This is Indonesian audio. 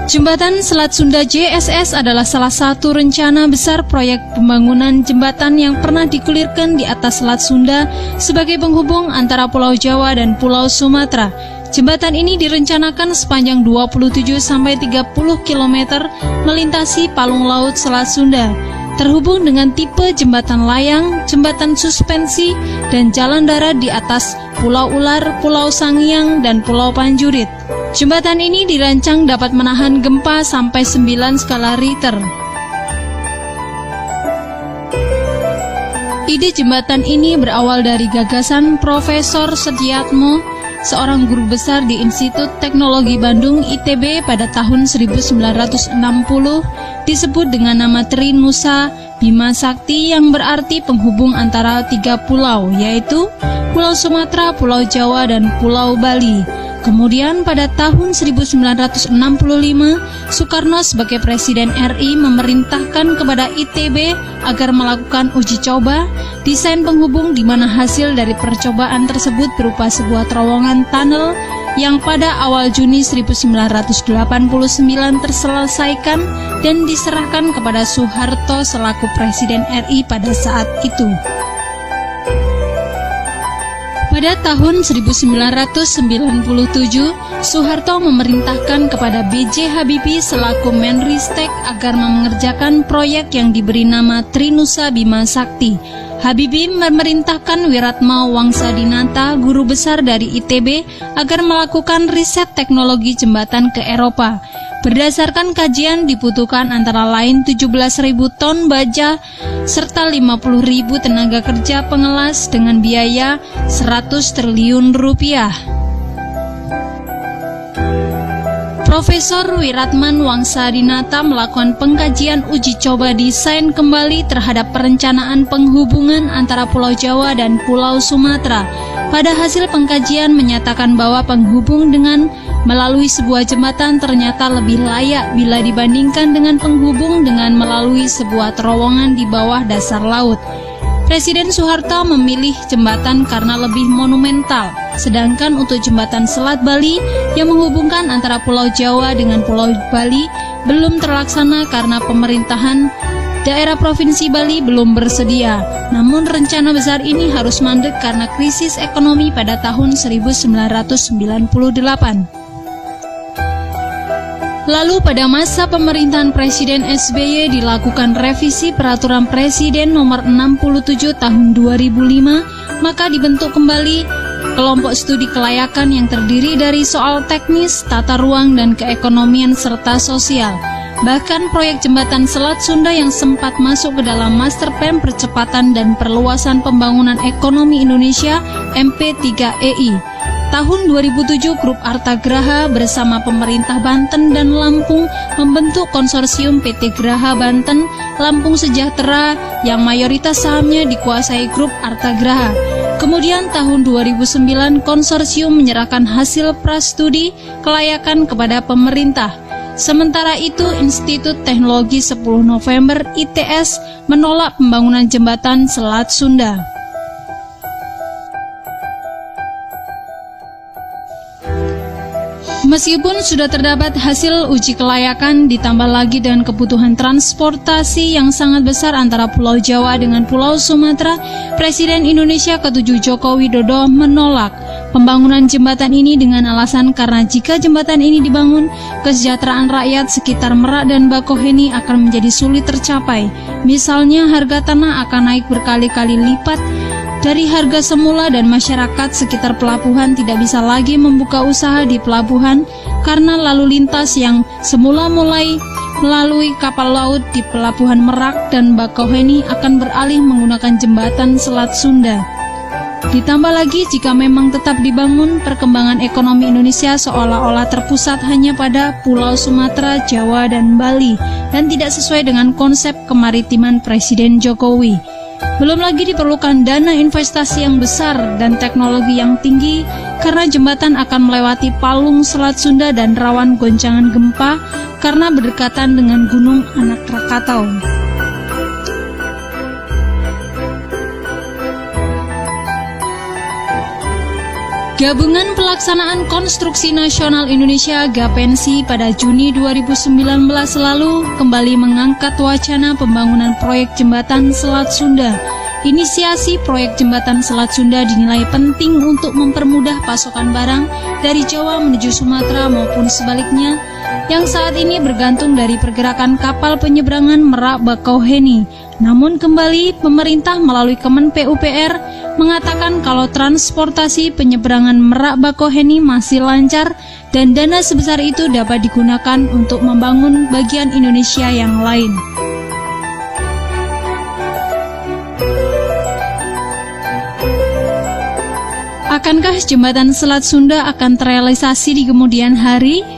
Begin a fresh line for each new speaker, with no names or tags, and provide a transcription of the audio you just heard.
Jembatan Selat Sunda JSS adalah salah satu rencana besar proyek pembangunan jembatan yang pernah digulirkan di atas Selat Sunda sebagai penghubung antara Pulau Jawa dan Pulau Sumatera. Jembatan ini direncanakan sepanjang 27-30 km melintasi palung laut Selat Sunda, terhubung dengan tipe jembatan layang, jembatan suspensi, dan jalan darat di atas Pulau Ular, Pulau Sangiang, dan Pulau Panjurit. Jembatan ini dirancang dapat menahan gempa sampai 9 skala Richter. Ide jembatan ini berawal dari gagasan Profesor Setiatmo, seorang guru besar di Institut Teknologi Bandung ITB pada tahun 1960, disebut dengan nama Trinusa Bima Sakti yang berarti penghubung antara 3 pulau, yaitu Pulau Sumatera, Pulau Jawa, dan Pulau Bali. Kemudian pada tahun 1965, Soekarno sebagai Presiden RI memerintahkan kepada ITB agar melakukan uji coba desain penghubung di mana hasil dari percobaan tersebut berupa sebuah terowongan tunnel yang pada awal Juni 1989 terselesaikan dan diserahkan kepada Soeharto selaku Presiden RI pada saat itu. Pada tahun 1997, Soeharto memerintahkan kepada B.J. Habibie selaku Menristek agar mengerjakan proyek yang diberi nama Trinusa Bima Sakti. Habibie memerintahkan Wiratma Wangsadinata, guru besar dari ITB, agar melakukan riset teknologi jembatan ke Eropa. Berdasarkan kajian dibutuhkan antara lain 17.000 ton baja serta 50.000 tenaga kerja pengelas dengan biaya 100 triliun rupiah. Profesor Wiratman Wangsadinata melakukan pengkajian uji coba desain kembali terhadap perencanaan penghubungan antara Pulau Jawa dan Pulau Sumatera. Pada hasil pengkajian menyatakan bahwa penghubung dengan melalui sebuah jembatan ternyata lebih layak bila dibandingkan dengan penghubung dengan melalui sebuah terowongan di bawah dasar laut. Presiden Soeharto memilih jembatan karena lebih monumental, sedangkan untuk jembatan Selat Bali yang menghubungkan antara Pulau Jawa dengan Pulau Bali belum terlaksana karena pemerintahan daerah Provinsi Bali belum bersedia. Namun rencana besar ini harus mandek karena krisis ekonomi pada tahun 1998. Lalu pada masa pemerintahan Presiden SBY dilakukan revisi Peraturan Presiden Nomor 67 Tahun 2005, maka dibentuk kembali kelompok studi kelayakan yang terdiri dari soal teknis, tata ruang, dan keekonomian serta sosial. Bahkan proyek jembatan Selat Sunda yang sempat masuk ke dalam Master Plan Percepatan dan Perluasan Pembangunan Ekonomi Indonesia MP3EI. Tahun 2007, Grup Artagraha bersama pemerintah Banten dan Lampung membentuk konsorsium PT Graha Banten Lampung Sejahtera yang mayoritas sahamnya dikuasai Grup Artagraha. Kemudian tahun 2009, konsorsium menyerahkan hasil prastudi kelayakan kepada pemerintah. Sementara itu, Institut Teknologi 10 November ITS menolak pembangunan jembatan Selat Sunda. Meskipun sudah terdapat hasil uji kelayakan ditambah lagi dengan kebutuhan transportasi yang sangat besar antara Pulau Jawa dengan Pulau Sumatera, Presiden Indonesia ke-7 Joko Widodo menolak pembangunan jembatan ini dengan alasan karena jika jembatan ini dibangun, kesejahteraan rakyat sekitar Merak dan Bakauheni akan menjadi sulit tercapai. Misalnya harga tanah akan naik berkali-kali lipat dari harga semula dan masyarakat sekitar pelabuhan tidak bisa lagi membuka usaha di pelabuhan karena lalu lintas yang semula mulai melalui kapal laut di pelabuhan Merak dan Bakauheni akan beralih menggunakan jembatan Selat Sunda. Ditambah lagi jika memang tetap dibangun, perkembangan ekonomi Indonesia seolah-olah terpusat hanya pada Pulau Sumatera, Jawa, dan Bali dan tidak sesuai dengan konsep kemaritiman Presiden Jokowi. Belum lagi diperlukan dana investasi yang besar dan teknologi yang tinggi karena jembatan akan melewati palung Selat Sunda dan rawan goncangan gempa karena berdekatan dengan Gunung Anak Krakatau. Gabungan Pelaksanaan Konstruksi Nasional Indonesia Gapensi pada Juni 2019 lalu kembali mengangkat wacana pembangunan proyek jembatan Selat Sunda. Inisiasi proyek jembatan Selat Sunda dinilai penting untuk mempermudah pasokan barang dari Jawa menuju Sumatera maupun sebaliknya, yang saat ini bergantung dari pergerakan kapal penyeberangan Merak Bakauheni. Namun kembali pemerintah melalui Kemen PUPR mengatakan kalau transportasi penyeberangan Merak Bakauheni masih lancar dan dana sebesar itu dapat digunakan untuk membangun bagian Indonesia yang lain. Akankah jembatan Selat Sunda akan terrealisasi di kemudian hari?